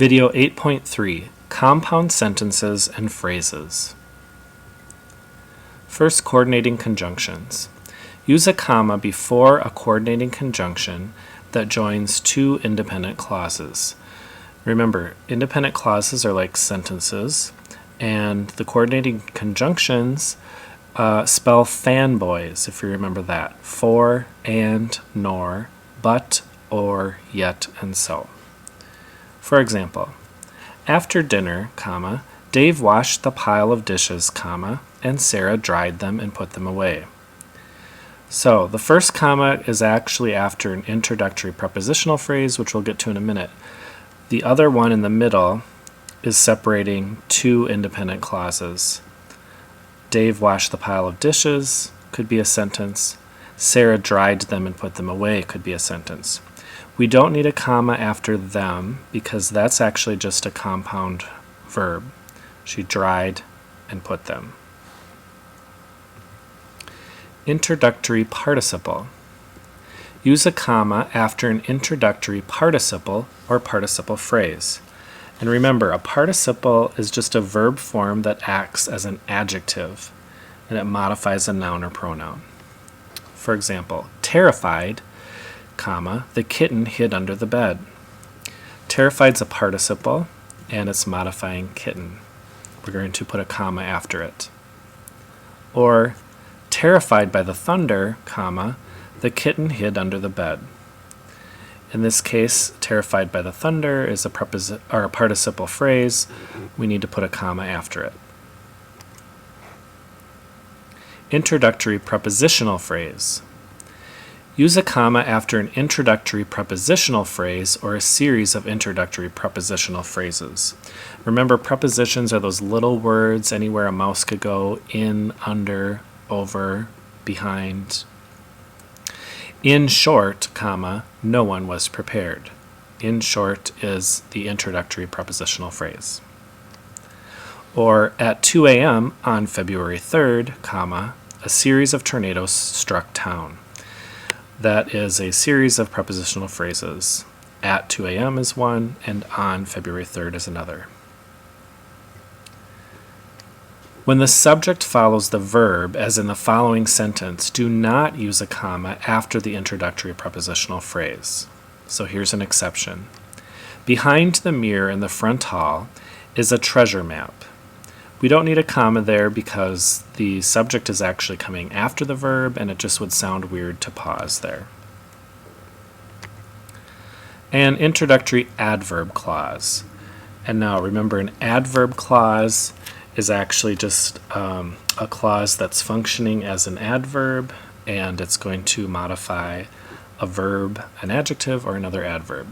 Video 8.3, Compound Sentences and Phrases. First, coordinating conjunctions. Use a comma before a coordinating conjunction that joins two independent clauses. Remember, independent clauses are like sentences, and the coordinating conjunctions spell fanboys, if you remember that. For, and, nor, but, or, yet, and so. For example, after dinner, comma, Dave washed the pile of dishes, comma, and Sarah dried them and put them away. So the first comma is actually after an introductory prepositional phrase, which we'll get to in a minute. The other one in the middle is separating two independent clauses. Dave washed the pile of dishes could be a sentence. Sarah dried them and put them away could be a sentence. We don't need a comma after them because that's actually just a compound verb. She dried and put them. Introductory participle. Use a comma after an introductory participle or participle phrase. And remember, a participle is just a verb form that acts as an adjective, and it modifies a noun or pronoun. For example, terrified, comma, the kitten hid under the bed. Terrified's a participle, and it's modifying kitten. We're going to put a comma after it. Or, terrified by the thunder, comma, the kitten hid under the bed. In this case, terrified by the thunder is a participle phrase. We need to put a comma after it. Introductory prepositional phrase. Use a comma after an introductory prepositional phrase or a series of introductory prepositional phrases. Remember, prepositions are those little words anywhere a mouse could go: in, under, over, behind. In short, comma, no one was prepared. In short is the introductory prepositional phrase. Or at 2 a.m. on February 3rd, comma, a series of tornadoes struck town. That is a series of prepositional phrases. At 2 a.m. is one, and on February 3rd is another. When the subject follows the verb, as in the following sentence, do not use a comma after the introductory prepositional phrase. So here's an exception. Behind the mirror in the front hall is a treasure map. We don't need a comma there because the subject is actually coming after the verb, and it just would sound weird to pause there. An introductory adverb clause. And now remember, an adverb clause is actually just a clause that's functioning as an adverb, and it's going to modify a verb, an adjective, or another adverb.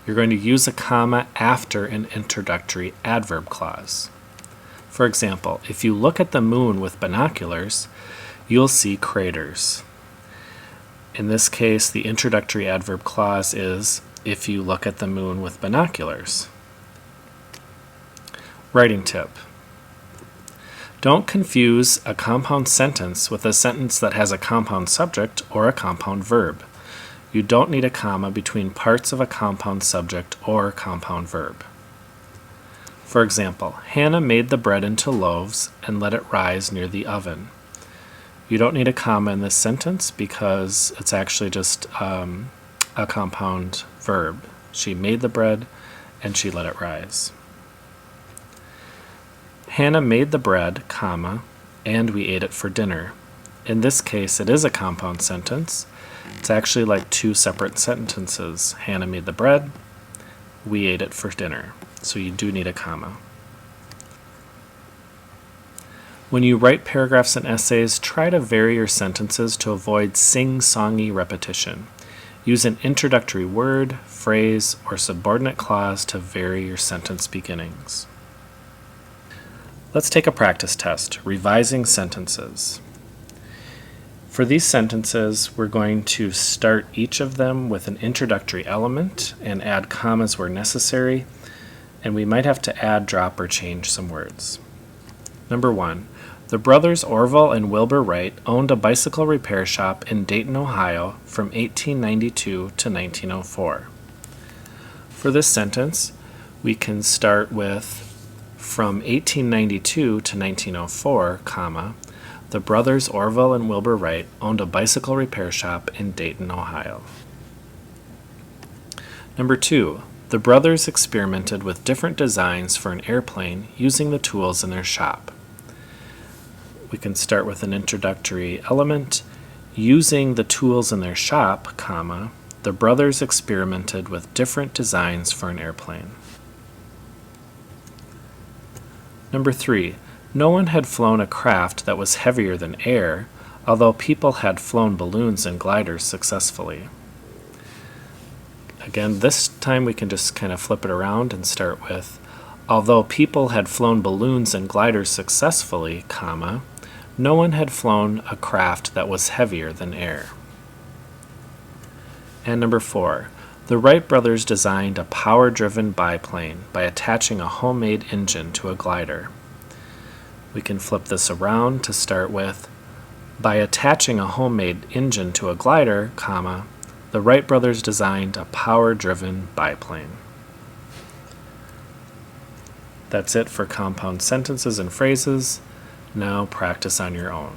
You're going to use a comma after an introductory adverb clause. For example, if you look at the moon with binoculars, you'll see craters. In this case, the introductory adverb clause is if you look at the moon with binoculars. Writing tip. Don't confuse a compound sentence with a sentence that has a compound subject or a compound verb. You don't need a comma between parts of a compound subject or compound verb. For example, Hannah made the bread into loaves and let it rise near the oven. You don't need a comma in this sentence because it's actually just a compound verb. She made the bread and she let it rise. Hannah made the bread, comma, and we ate it for dinner. In this case, it is a compound sentence. It's actually like two separate sentences. Hannah made the bread, we ate it for dinner. So you do need a comma. When you write paragraphs and essays, try to vary your sentences to avoid sing-songy repetition. Use an introductory word, phrase, or subordinate clause to vary your sentence beginnings. Let's take a practice test, revising sentences. For these sentences, we're going to start each of them with an introductory element and add commas where necessary, and we might have to add, drop, or change some words. Number 1, the brothers Orville and Wilbur Wright owned a bicycle repair shop in Dayton, Ohio from 1892 to 1904. For this sentence, We can start with, from 1892 to 1904, comma, the brothers Orville and Wilbur Wright owned a bicycle repair shop in Dayton, Ohio. Number 2, the brothers experimented with different designs for an airplane using the tools in their shop. We can start with an introductory element. Using the tools in their shop, comma, the brothers experimented with different designs for an airplane. Number 3, no one had flown a craft that was heavier than air, although people had flown balloons and gliders successfully. Again, this time we can just kind of flip it around and start with, although people had flown balloons and gliders successfully, comma, no one had flown a craft that was heavier than air. And number 4, the Wright brothers designed a power-driven biplane by attaching a homemade engine to a glider. We can flip this around to start with, by attaching a homemade engine to a glider, comma, the Wright brothers designed a power-driven biplane. That's it for compound sentences and phrases. Now practice on your own.